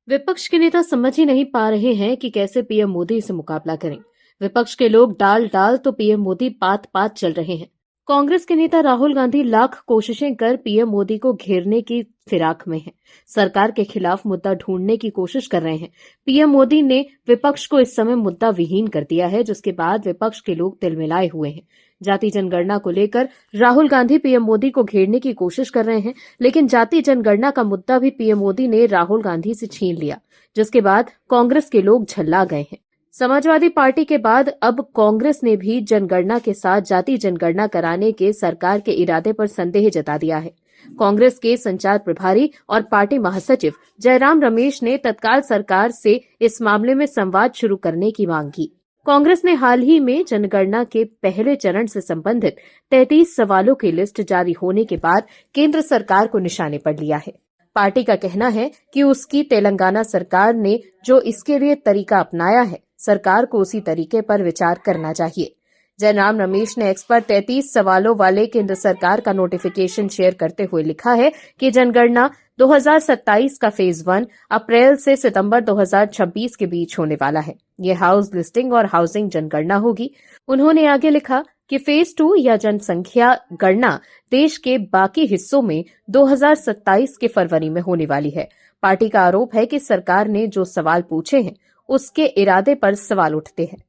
विपक्ष के नेता समझ ही नहीं पा रहे हैं कि कैसे पीएम मोदी से मुकाबला करें। विपक्ष के लोग डाल डाल तो पीएम मोदी पात पात चल रहे हैं। कांग्रेस के नेता राहुल गांधी लाख कोशिशें कर पीएम मोदी को घेरने की फिराक में हैं। सरकार के खिलाफ मुद्दा ढूंढने की कोशिश कर रहे हैं। पीएम मोदी ने विपक्ष को इस समय मुद्दा विहीन कर दिया है, जिसके बाद विपक्ष के लोग तिलमिलाए हुए हैं। जाति जनगणना को लेकर राहुल गांधी पीएम मोदी को घेरने की कोशिश कर रहे हैं, लेकिन जाति जनगणना का मुद्दा भी पीएम मोदी ने राहुल गांधी से छीन लिया, जिसके बाद कांग्रेस के लोग झल्ला गए हैं। समाजवादी पार्टी के बाद अब कांग्रेस ने भी जनगणना के साथ जाति जनगणना कराने के सरकार के इरादे पर संदेह जता दिया है। कांग्रेस के संचार प्रभारी और पार्टी महासचिव जयराम रमेश ने तत्काल सरकार से इस मामले में संवाद शुरू करने की मांग की। कांग्रेस ने हाल ही में जनगणना के पहले चरण से संबंधित 33 सवालों की लिस्ट जारी होने के बाद केंद्र सरकार को निशाने पर लिया है। पार्टी का कहना है कि उसकी तेलंगाना सरकार ने जो इसके लिए तरीका अपनाया है, सरकार को उसी तरीके पर विचार करना चाहिए। जयराम रमेश ने एक्स पर 33 सवालों वाले केंद्र सरकार का नोटिफिकेशन शेयर करते हुए लिखा है कि जनगणना 2027 का फेज 1 अप्रैल से सितंबर 2026 के बीच होने वाला है। ये हाउस लिस्टिंग और हाउसिंग जनगणना होगी। उन्होंने आगे लिखा कि फेज 2 या जनसंख्या गणना देश के बाकी हिस्सों में 2027 के फरवरी में होने वाली है। पार्टी का आरोप है कि सरकार ने जो सवाल पूछे हैं, उसके इरादे पर सवाल उठते हैं।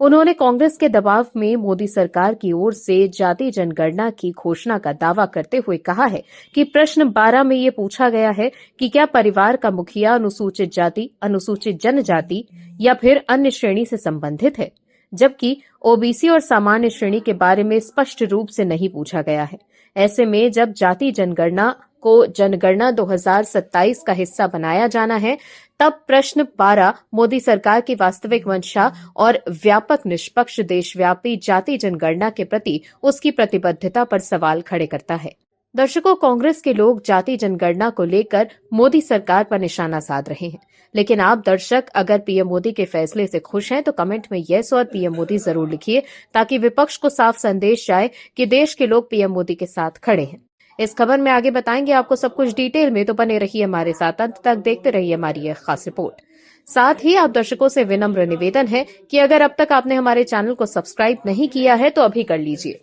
उन्होंने कांग्रेस के दबाव में मोदी सरकार की ओर से जाति जनगणना की घोषणा का दावा करते हुए कहा है कि प्रश्न 12 में ये पूछा गया है कि क्या परिवार का मुखिया अनुसूचित जाति, अनुसूचित जनजाति या फिर अन्य श्रेणी से संबंधित है, जबकि ओबीसी और सामान्य श्रेणी के बारे में स्पष्ट रूप से नहीं पूछा गया है। ऐसे में जब जाति जनगणना को जनगणना 2027 का हिस्सा बनाया जाना है, तब प्रश्न 12 मोदी सरकार की वास्तविक मंशा और व्यापक निष्पक्ष देशव्यापी जाति जनगणना के प्रति उसकी प्रतिबद्धता पर सवाल खड़े करता है। दर्शकों, कांग्रेस के लोग जाति जनगणना को लेकर मोदी सरकार पर निशाना साध रहे हैं, लेकिन आप दर्शक अगर पीएम मोदी के फैसले से खुश हैं तो कमेंट में यस और पीएम मोदी जरूर लिखिए, ताकि विपक्ष को साफ संदेश जाए कि देश के लोग पीएम मोदी के साथ खड़े हैं। इस खबर में आगे बताएंगे आपको सब कुछ डिटेल में, तो बने रहिए हमारे साथ, अंत तक देखते रहिए हमारी यह खास रिपोर्ट। साथ ही आप दर्शकों से विनम्र निवेदन है कि अगर अब तक आपने हमारे चैनल को सब्सक्राइब नहीं किया है तो अभी कर लीजिए।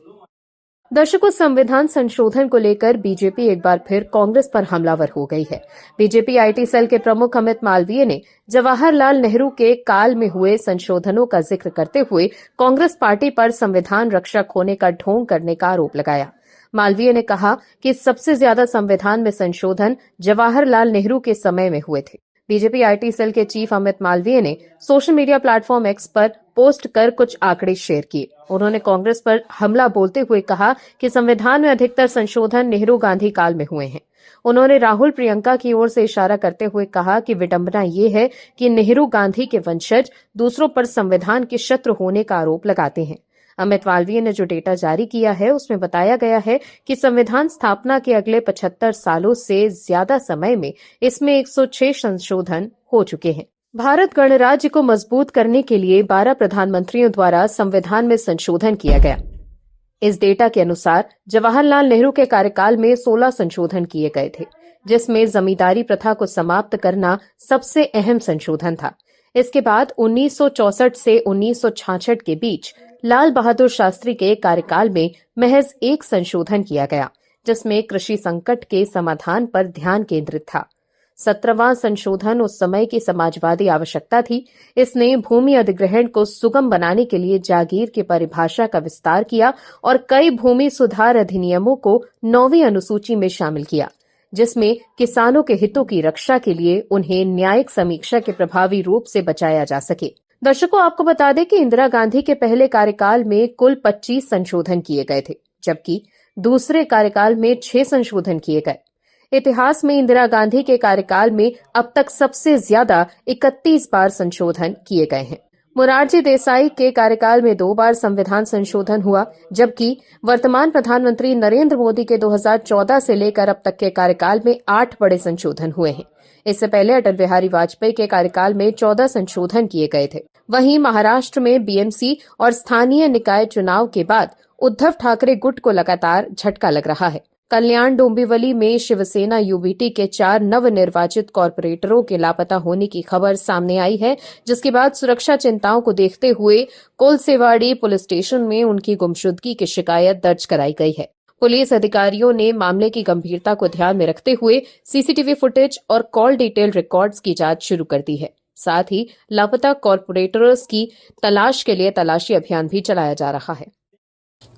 दर्शकों, संविधान संशोधन को लेकर बीजेपी एक बार फिर कांग्रेस पर हमलावर हो गई है। बीजेपी आईटी सेल के प्रमुख अमित मालवीय ने जवाहरलाल नेहरू के काल में हुए संशोधनों का जिक्र करते हुए कांग्रेस पार्टी पर संविधान रक्षक होने का ढोंग करने का आरोप लगाया। मालवीय ने कहा कि सबसे ज्यादा संविधान में संशोधन जवाहरलाल नेहरू के समय में हुए थे। बीजेपी आईटी सेल के चीफ अमित मालवीय ने सोशल मीडिया प्लेटफॉर्म एक्स पर पोस्ट कर कुछ आंकड़े शेयर किए। उन्होंने कांग्रेस पर हमला बोलते हुए कहा कि संविधान में अधिकतर संशोधन नेहरू गांधी काल में हुए हैं। उन्होंने राहुल प्रियंका की ओर से इशारा करते हुए कहा कि विडंबना ये है कि नेहरू गांधी के वंशज दूसरों पर संविधान के शत्रु होने का आरोप लगाते हैं। अमित मालवीय ने जो डेटा जारी किया है उसमें बताया गया है कि संविधान स्थापना के अगले 75 सालों से ज्यादा समय में इसमें 106 संशोधन हो चुके हैं। भारत गणराज्य को मजबूत करने के लिए 12 प्रधानमंत्रियों द्वारा संविधान में संशोधन किया गया। इस डेटा के अनुसार जवाहरलाल नेहरू के कार्यकाल में 16 संशोधन किए गए थे, जिसमें जमींदारी प्रथा को समाप्त करना सबसे अहम संशोधन था। इसके बाद 1964 से 1966 के बीच लाल बहादुर शास्त्री के कार्यकाल में महज एक संशोधन किया गया, जिसमें कृषि संकट के समाधान पर ध्यान केंद्रित था। 17वां संशोधन उस समय की समाजवादी आवश्यकता थी। इसने भूमि अधिग्रहण को सुगम बनाने के लिए जागीर की परिभाषा का विस्तार किया और कई भूमि सुधार अधिनियमों को 9वीं अनुसूची में शामिल किया, जिसमें किसानों के हितों की रक्षा के लिए उन्हें न्यायिक समीक्षा के प्रभावी रूप से बचाया जा सके। दर्शकों, आपको बता दें कि इंदिरा गांधी के पहले कार्यकाल में कुल 25 संशोधन किए गए थे, जबकि दूसरे कार्यकाल में 6 संशोधन किए गए। इतिहास में इंदिरा गांधी के कार्यकाल में अब तक सबसे ज्यादा 31 बार संशोधन किए गए हैं। मोरारजी देसाई के कार्यकाल में 2 बार संविधान संशोधन हुआ, जबकि वर्तमान प्रधानमंत्री नरेंद्र मोदी के 2014 से लेकर अब तक के कार्यकाल में 8 बड़े संशोधन हुए हैं। इससे पहले अटल बिहारी वाजपेयी के कार्यकाल में 14 संशोधन किए गए थे। वहीं महाराष्ट्र में बीएमसी और स्थानीय निकाय चुनाव के बाद उद्धव ठाकरे गुट को लगातार झटका लग रहा है। कल्याण डोंबिवली में शिवसेना यूबीटी के 4 नवनिर्वाचित कॉर्पोरेटरों के लापता होने की खबर सामने आई है, जिसके बाद सुरक्षा चिंताओं को देखते हुए कोलसेवाड़ी पुलिस स्टेशन में उनकी गुमशुदगी की शिकायत दर्ज कराई गई है। पुलिस अधिकारियों ने मामले की गंभीरता को ध्यान में रखते हुए सीसीटीवी फुटेज और कॉल डिटेल रिकॉर्ड्स की जांच शुरू कर दी है। साथ ही लापता कॉर्पोरेटर्स की तलाश के लिए तलाशी अभियान भी चलाया जा रहा है।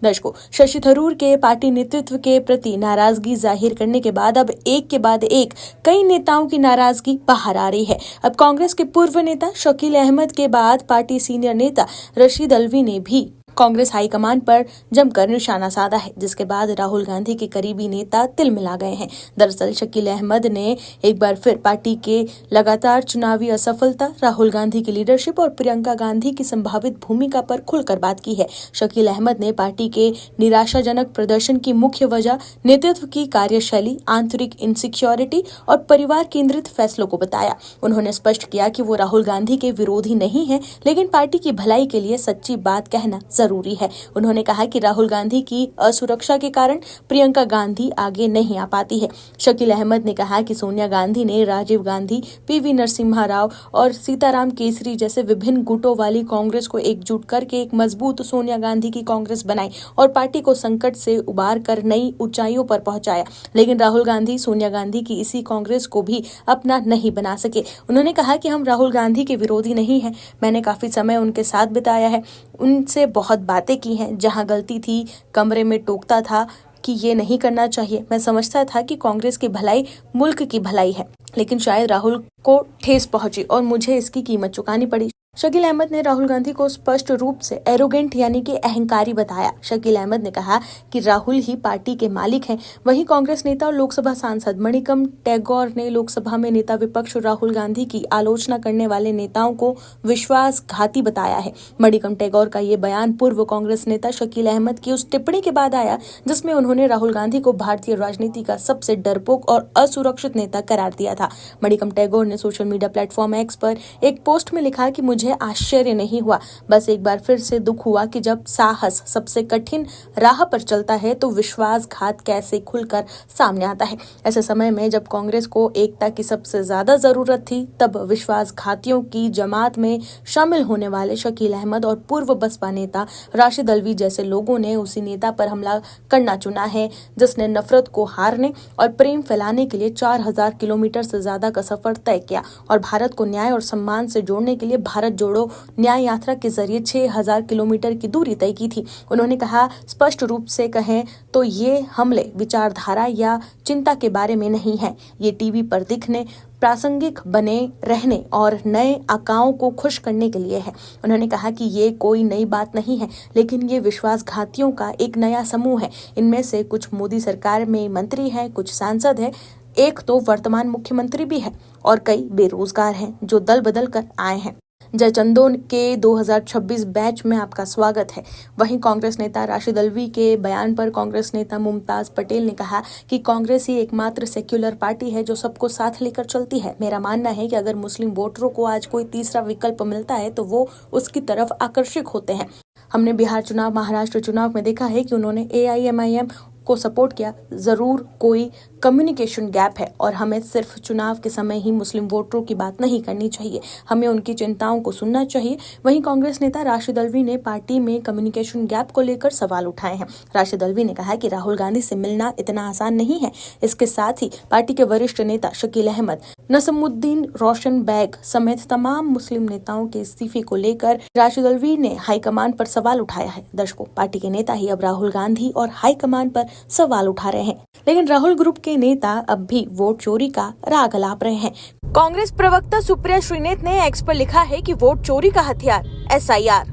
दर्शकों, शशि थरूर के पार्टी नेतृत्व के प्रति नाराजगी जाहिर करने के बाद अब एक के बाद एक कई नेताओं की नाराजगी बाहर आ रही है। अब कांग्रेस के पूर्व नेता शकील अहमद के बाद पार्टी सीनियर नेता रशीद अल्वी ने भी कांग्रेस हाईकमान पर जमकर निशाना साधा है, जिसके बाद राहुल गांधी के करीबी नेता तिलमिला गए हैं। दरअसल शकील अहमद ने एक बार फिर पार्टी के लगातार चुनावी असफलता, राहुल गांधी की लीडरशिप और प्रियंका गांधी की संभावित भूमिका पर खुलकर बात की है। शकील अहमद ने पार्टी के निराशाजनक प्रदर्शन की मुख्य वजह नेतृत्व की कार्यशैली, आंतरिक इनसिक्योरिटी और परिवार केंद्रित फैसलों को बताया। उन्होंने स्पष्ट किया कि वो राहुल गांधी के विरोधी नहीं है, लेकिन पार्टी की भलाई के लिए सच्ची बात कहना जरूरी है। उन्होंने कहा कि राहुल गांधी की असुरक्षा के कारण प्रियंका गांधी आगे नहीं आ पाती है। शकील अहमद ने कहा कि सोनिया गांधी ने राजीव गांधी, पीवी नरसिम्हा राव और सीताराम केसरी जैसे विभिन्न गुटों वाली कांग्रेस को एकजुट करके एक मजबूत सोनिया गांधी की कांग्रेस बनाई और पार्टी को संकट से उबार कर नई ऊंचाइयों पर पहुंचाया। लेकिन राहुल गांधी सोनिया गांधी की इसी कांग्रेस को भी अपना नहीं बना सके। उन्होंने कहा कि हम राहुल गांधी के विरोधी नहीं हैं। मैंने काफी समय उनके साथ बिताया है, उनसे बहुत बातें की हैं। जहां गलती थी कमरे में टोकता था कि ये नहीं करना चाहिए। मैं समझता था कि कांग्रेस की भलाई मुल्क की भलाई है, लेकिन शायद राहुल को ठेस पहुंची और मुझे इसकी कीमत चुकानी पड़ी। शकील अहमद ने राहुल गांधी को स्पष्ट रूप से एरोगेंट यानी कि अहंकारी बताया। शकील अहमद ने कहा कि राहुल ही पार्टी के मालिक हैं। वहीं कांग्रेस नेता और लोकसभा सांसद मणिकम टैगोर ने लोकसभा में नेता विपक्ष राहुल गांधी की आलोचना करने वाले नेताओं को विश्वासघाती बताया है। मणिकम टैगोर का ये बयान पूर्व कांग्रेस नेता शकील अहमद की उस टिप्पणी के बाद आया जिसमें उन्होंने राहुल गांधी को भारतीय राजनीति का सबसे डरपोक और असुरक्षित नेता करार दिया था। मणिकम टैगोर ने सोशल मीडिया प्लेटफॉर्म एक्स पर एक पोस्ट में लिखा कि मुझे आश्चर्य नहीं हुआ, बस एक बार फिर से दुख हुआ कि जब साहस सबसे कठिन राह पर चलता है तो विश्वासघात कैसे खुलकर सामने आता है। ऐसे समय में जब कांग्रेस को एकता की सबसे ज्यादा जरूरत थी, तब विश्वासघातियों की जमात में शामिल होने वाले शकील अहमद और पूर्व बसपा नेता राशिद अल्वी जैसे लोगों ने उसी नेता पर हमला करना चुना है जिसने नफरत को हारने और प्रेम फैलाने के लिए 4000 किलोमीटर से ज्यादा का सफर तय किया और भारत को न्याय और सम्मान से जोड़ने के लिए भारत जोड़ो न्याय यात्रा के जरिए 6000 किलोमीटर की दूरी तय की थी। उन्होंने कहा, स्पष्ट रूप से कहें तो ये हमले विचारधारा या चिंता के बारे में नहीं है। ये टीवी पर दिखने, प्रासंगिक बने रहने और नए आकाओं को खुश करने के लिए है। उन्होंने कहा कि ये कोई नई बात नहीं है, लेकिन ये विश्वासघातियों का एक नया समूह है। इनमें से कुछ मोदी सरकार में मंत्री हैं, कुछ सांसद हैं, एक तो वर्तमान मुख्यमंत्री भी है और कई बेरोजगार हैं जो दल बदल कर आए हैं। जयचंदों के 2026 बैच में आपका स्वागत है। वहीं कांग्रेस नेता राशिद अल्वी के बयान पर कांग्रेस नेता मुमताज पटेल ने कहा कि कांग्रेस ही एकमात्र सेक्युलर पार्टी है जो सबको साथ लेकर चलती है। मेरा मानना है कि अगर मुस्लिम वोटरों को आज कोई तीसरा विकल्प मिलता है तो वो उसकी तरफ आकर्षित होते हैं। हमने बिहार चुनाव, महाराष्ट्र चुनाव में देखा है कि उन्होंने AIMIM को सपोर्ट किया। जरूर कोई कम्युनिकेशन गैप है और हमें सिर्फ चुनाव के समय ही मुस्लिम वोटरों की बात नहीं करनी चाहिए, हमें उनकी चिंताओं को सुनना चाहिए। वहीं कांग्रेस नेता राशिद अल्वी ने पार्टी में कम्युनिकेशन गैप को लेकर सवाल उठाए हैं। राशिद अल्वी ने कहा कि राहुल गांधी से मिलना इतना आसान नहीं है। इसके साथ ही पार्टी के वरिष्ठ नेता शकील अहमद, नसमुद्दीन रोशन बैग समेत तमाम मुस्लिम नेताओं के इस्तीफे को लेकर राशिद अल्वी ने हाईकमान पर सवाल उठाया है। दर्शकों, पार्टी के नेता ही अब राहुल गांधी और हाईकमान पर सवाल उठा रहे हैं, लेकिन राहुल ग्रुप के नेता अब भी वोट चोरी का राग अलाप रहे हैं। कांग्रेस प्रवक्ता सुप्रिया श्रीनेत ने एक्स पर लिखा है कि वोट चोरी का हथियार SIR।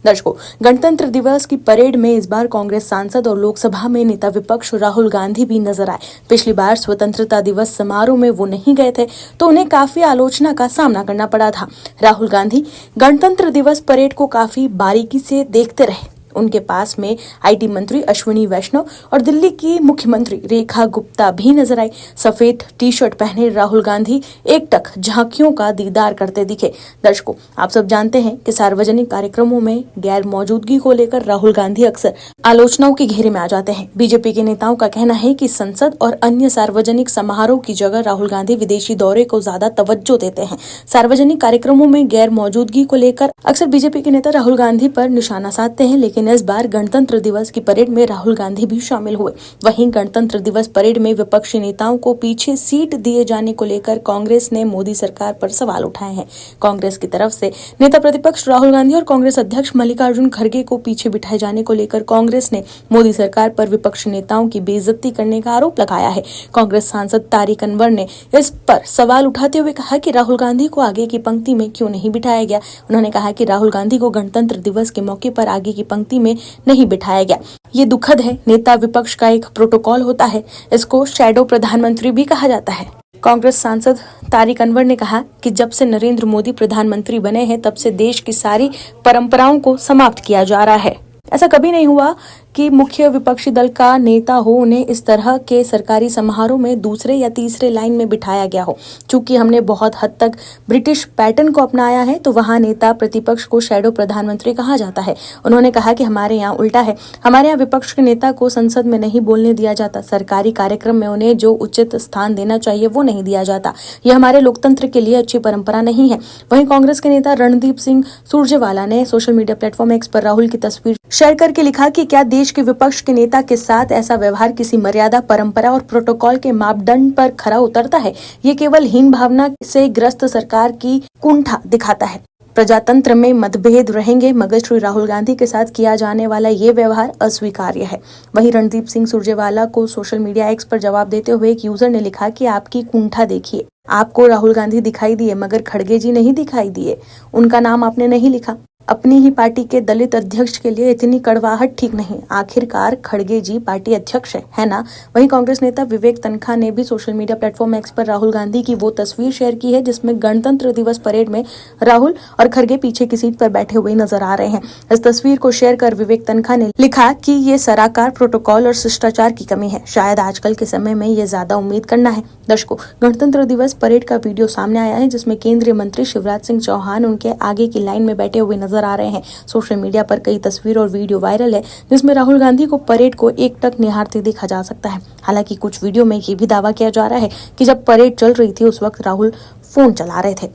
दर्शकों, गणतंत्र दिवस की परेड में इस बार कांग्रेस सांसद और लोकसभा में नेता विपक्ष राहुल गांधी भी नजर आए। पिछली बार स्वतंत्रता दिवस समारोह में वो नहीं गए थे तो उन्हें काफी आलोचना का सामना करना पड़ा था। राहुल गांधी गणतंत्र दिवस परेड को काफी बारीकी से देखते रहे। उनके पास में IT मंत्री अश्विनी वैष्णव और दिल्ली की मुख्यमंत्री रेखा गुप्ता भी नजर आई। सफेद टी-शर्ट पहने राहुल गांधी एकटक झांकियों का दीदार करते दिखे। दर्शकों, आप सब जानते हैं कि सार्वजनिक कार्यक्रमों में गैर मौजूदगी को लेकर राहुल गांधी अक्सर आलोचनाओं के घेरे में आ जाते हैं। बीजेपी के नेताओं का कहना है कि संसद और अन्य सार्वजनिक समारोह की जगह राहुल गांधी विदेशी दौरे को ज्यादा तवज्जो देते हैं। सार्वजनिक कार्यक्रमों में गैर मौजूदगी को लेकर अक्सर बीजेपी के नेता राहुल गांधी पर निशाना साधते हैं, लेकिन इस बार गणतंत्र दिवस की परेड में राहुल गांधी भी शामिल हुए। वहीं गणतंत्र दिवस परेड में विपक्षी नेताओं को पीछे सीट दिए जाने को लेकर कांग्रेस ने मोदी सरकार पर सवाल उठाए हैं। कांग्रेस की तरफ से नेता प्रतिपक्ष राहुल गांधी और कांग्रेस अध्यक्ष मल्लिकार्जुन खड़गे को पीछे बिठाए जाने को लेकर कांग्रेस ने मोदी सरकार पर विपक्षी नेताओं की बेइज्जती करने का आरोप लगाया है। कांग्रेस सांसद तारिक अनवर ने इस पर सवाल उठाते हुए कहा कि राहुल गांधी को आगे की पंक्ति में क्यों नहीं बिठाया गया। उन्होंने कहा कि राहुल गांधी को गणतंत्र दिवस के मौके पर आगे की पंक्ति में नहीं बिठाया गया। ये दुखद है। नेता विपक्ष का एक प्रोटोकॉल होता है, इसको शैडो प्रधानमंत्री भी कहा जाता है। कांग्रेस सांसद तारिक अनवर ने कहा कि जब से नरेंद्र मोदी प्रधानमंत्री बने हैं तब से देश की सारी परंपराओं को समाप्त किया जा रहा है। ऐसा कभी नहीं हुआ कि मुख्य विपक्षी दल का नेता हो, उन्हें इस तरह के सरकारी समारोह में दूसरे या तीसरे लाइन में बिठाया गया हो। चूंकि हमने बहुत हद तक ब्रिटिश पैटर्न को अपनाया है, तो वहां नेता प्रतिपक्ष को शैडो प्रधानमंत्री कहा जाता है। उन्होंने कहा कि हमारे यहाँ उल्टा है। हमारे यहाँ विपक्ष के नेता को संसद में नहीं बोलने दिया जाता। सरकारी कार्यक्रम में उन्हें जो उचित स्थान देना चाहिए वो नहीं दिया जाता। ये हमारे लोकतंत्र के लिए अच्छी परंपरा नहीं है। वहीं कांग्रेस के नेता रणदीप सिंह सुरजेवाला ने सोशल मीडिया प्लेटफॉर्म एक्स पर राहुल की तस्वीर शेयर करके लिखा कि क्या देश के विपक्ष के नेता के साथ ऐसा व्यवहार किसी मर्यादा, परंपरा और प्रोटोकॉल के मापदंड पर खरा उतरता है? ये केवल हीन भावना से ग्रस्त सरकार की कुंठा दिखाता है। प्रजातंत्र में मतभेद रहेंगे, मगर श्री राहुल गांधी के साथ किया जाने वाला ये व्यवहार अस्वीकार्य है। वहीं रणदीप सिंह सुरजेवाला को सोशल मीडिया एक्स पर जवाब देते हुए एक यूजर ने लिखा कि आपकी कुंठा देखिए, आपको राहुल गांधी दिखाई दिए मगर खड़गे जी नहीं दिखाई दिए। उनका नाम आपने नहीं लिखा। अपनी ही पार्टी के दलित अध्यक्ष के लिए इतनी कड़वाहट ठीक नहीं। आखिरकार खड़गे जी पार्टी अध्यक्ष है ना। वहीं कांग्रेस नेता विवेक तनखा ने भी सोशल मीडिया प्लेटफॉर्म एक्स पर राहुल गांधी की वो तस्वीर शेयर की है जिसमें गणतंत्र दिवस परेड में राहुल और खड़गे पीछे की सीट पर बैठे हुए नजर आ रहे हैं। इस तस्वीर को शेयर कर विवेक तनखा ने लिखा कि ये सराकार प्रोटोकॉल और शिष्टाचार की कमी है। शायद आजकल के समय में ये ज्यादा उम्मीद करना है। दर्शकों, गणतंत्र दिवस परेड का वीडियो सामने आया है जिसमें केंद्रीय मंत्री शिवराज सिंह चौहान उनके आगे की लाइन में बैठे हुए नजर आ रहे हैं। सोशल मीडिया पर कई तस्वीर और वीडियो वायरल है जिसमें राहुल गांधी को परेड को एकटक निहारते देखा जा सकता है। हालांकि कुछ वीडियो में ये भी दावा किया जा रहा है कि जब परेड चल रही थी उस वक्त राहुल फोन चला रहे थे।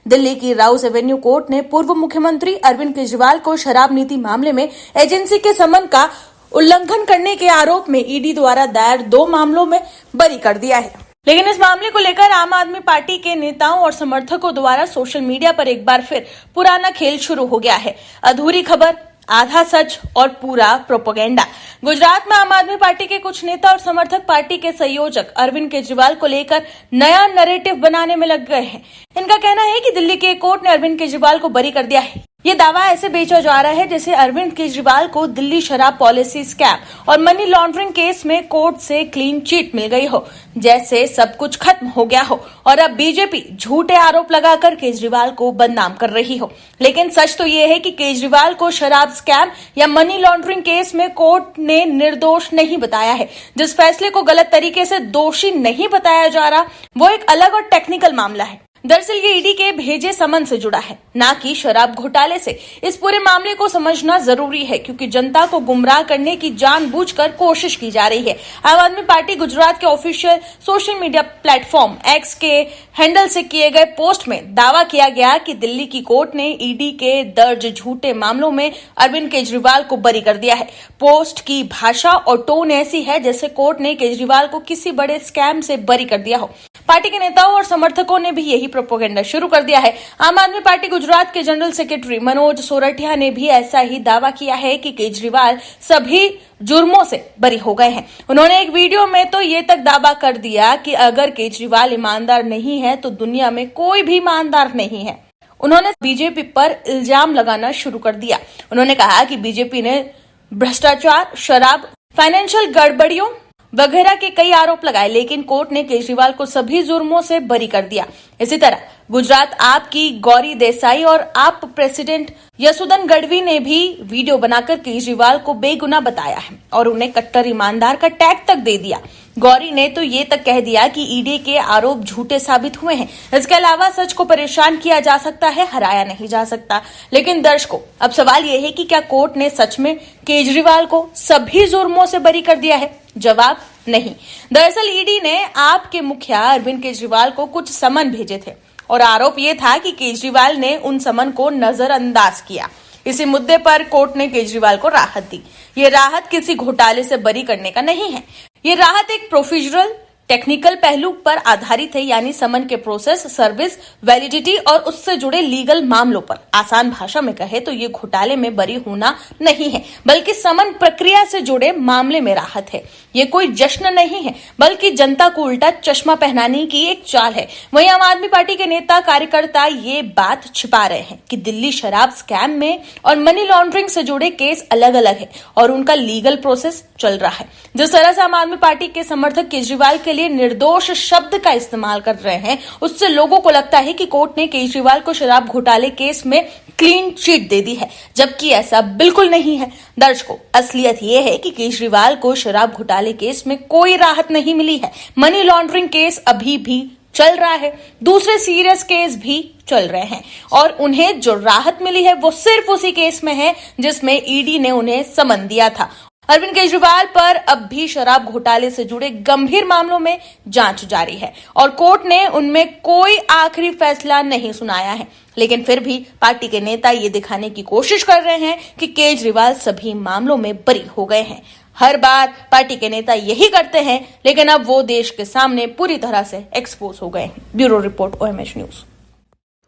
दिल्ली की राउस एवेन्यू कोर्ट ने पूर्व मुख्यमंत्री अरविंद केजरीवाल को शराब नीति मामले में एजेंसी के समन का उल्लंघन करने के आरोप में ईडी द्वारा दायर 2 मामलों में बरी कर दिया है। लेकिन इस मामले को लेकर आम आदमी पार्टी के नेताओं और समर्थकों द्वारा सोशल मीडिया पर एक बार फिर पुराना खेल शुरू हो गया है। अधूरी खबर, आधा सच और पूरा प्रोपेगेंडा। गुजरात में आम आदमी पार्टी के कुछ नेता और समर्थक पार्टी के संयोजक अरविंद केजरीवाल को लेकर नया नैरेटिव बनाने में लग गए हैं। इनका कहना है कि दिल्ली के कोर्ट ने अरविंद केजरीवाल को बरी कर दिया है। ये दावा ऐसे बेचा जा रहा है जैसे अरविंद केजरीवाल को दिल्ली शराब पॉलिसी स्कैम और मनी लॉन्ड्रिंग केस में कोर्ट से क्लीन चिट मिल गई हो, जैसे सब कुछ खत्म हो गया हो और अब बीजेपी झूठे आरोप लगाकर केजरीवाल को बदनाम कर रही हो। लेकिन सच तो ये है कि केजरीवाल को शराब स्कैम या मनी लॉन्ड्रिंग केस में कोर्ट ने निर्दोष नहीं बताया है। जिस फैसले को गलत तरीके से दोषी नहीं बताया जा रहा वो एक अलग और टेक्निकल मामला है। दरअसल ये ईडी के भेजे समन से जुड़ा है, ना कि शराब घोटाले से। इस पूरे मामले को समझना जरूरी है क्योंकि जनता को गुमराह करने की जानबूझकर कोशिश की जा रही है। आम आदमी पार्टी गुजरात के official social media platform x के हैंडल से किए गए पोस्ट में दावा किया गया कि दिल्ली की कोर्ट ने ईडी के दर्ज झूठे मामलों में अरविंद केजरीवाल को बरी कर दिया है। पोस्ट की भाषा और टोन ऐसी है जैसे कोर्ट ने केजरीवाल को किसी बड़े स्कैम से बरी कर दिया हो। पार्टी के नेताओं और समर्थकों ने भी यही प्रोपेगेंडा शुरू कर दिया है। आम आदमी पार्टी गुजरात के जनरल सेक्रेटरी मनोज सोरठिया ने भी ऐसा ही दावा किया है कि केजरीवाल सभी जुर्मों से बरी हो गए हैं। उन्होंने एक वीडियो में तो ये तक दावा कर दिया कि अगर केजरीवाल ईमानदार नहीं है तो दुनिया में कोई भी ईमानदार नहीं है। उन्होंने बीजेपी पर इल्जाम लगाना शुरू कर दिया। उन्होंने कहा कि बीजेपी ने भ्रष्टाचार, शराब, फाइनेंशियल गड़बड़ियों वगैरह के कई आरोप लगाए, लेकिन कोर्ट ने केजरीवाल को सभी जुर्मों से बरी कर दिया। इसी तरह गुजरात आप की गौरी देसाई और आप प्रेसिडेंट यसुदन गढ़वी ने भी वीडियो बनाकर केजरीवाल को बेगुनाह बताया है और उन्हें कट्टर ईमानदार का टैग तक दे दिया। गौरी ने तो ये तक कह दिया कि ईडी के आरोप झूठे साबित हुए हैं। इसके अलावा सच को परेशान किया जा सकता है, हराया नहीं जा सकता। लेकिन दर्शकों, अब सवाल यह है कि क्या कोर्ट ने सच में केजरीवाल को सभी जुर्मों से बरी कर दिया है? जवाब नहीं। दरअसल ईडी ने आपके मुखिया अरविंद केजरीवाल को कुछ समन भेजे थे और आरोप ये था कि केजरीवाल ने उन समन को नजरअंदाज किया। इसी मुद्दे पर कोर्ट ने केजरीवाल को राहत दी। ये राहत किसी घोटाले से बरी करने का नहीं है। ये राहत एक प्रोसीजरल टेक्निकल पहलू पर आधारित है, यानी समन के प्रोसेस, सर्विस, वैलिडिटी और उससे जुड़े लीगल मामलों पर। आसान भाषा में कहे तो ये घोटाले में बरी होना नहीं है, बल्कि समन प्रक्रिया से जुड़े मामले में राहत है। ये कोई जश्न नहीं है, बल्कि जनता को उल्टा चश्मा पहनाने की एक चाल है। वहीं आम आदमी पार्टी के नेता कार्यकर्ता ये बात छिपा रहे हैं कि दिल्ली शराब स्कैम में और मनी लॉन्ड्रिंग से जुड़े केस अलग अलग है और उनका लीगल प्रोसेस चल रहा है। जिस तरह से आम आदमी पार्टी के समर्थक केजरीवाल के लिए निर्दोष शब्द का इस्तेमाल कर रहे हैं, उससे लोगों को लगता है कि कोर्ट ने केजरीवाल को शराब घोटाले केस में क्लीन चिट दे दी है, जबकि ऐसा बिल्कुल नहीं है। दर्शकों, असलियत यह है कि केजरीवाल को शराब घोटाले केस में कोई राहत नहीं मिली है। मनी लॉन्ड्रिंग केस अभी भी चल रहा है, दूसरे सीरियस केस भी चल रहे हैं और उन्हें जो राहत मिली है वो सिर्फ उसी केस में है जिसमें ईडी ने उन्हें समन दिया था। अरविंद केजरीवाल पर अब भी शराब घोटाले से जुड़े गंभीर मामलों में जांच जारी है और कोर्ट ने उनमें कोई आखिरी फैसला नहीं सुनाया है। लेकिन फिर भी पार्टी के नेता ये दिखाने की कोशिश कर रहे हैं कि केजरीवाल सभी मामलों में बरी हो गए हैं। हर बार पार्टी के नेता यही करते हैं, लेकिन अब वो देश के सामने पूरी तरह से एक्सपोज हो गए हैं। Bureau report, OMH news.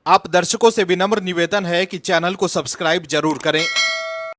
आप दर्शकों से विनम्र निवेदन है कि चैनल को सब्सक्राइब जरूर करें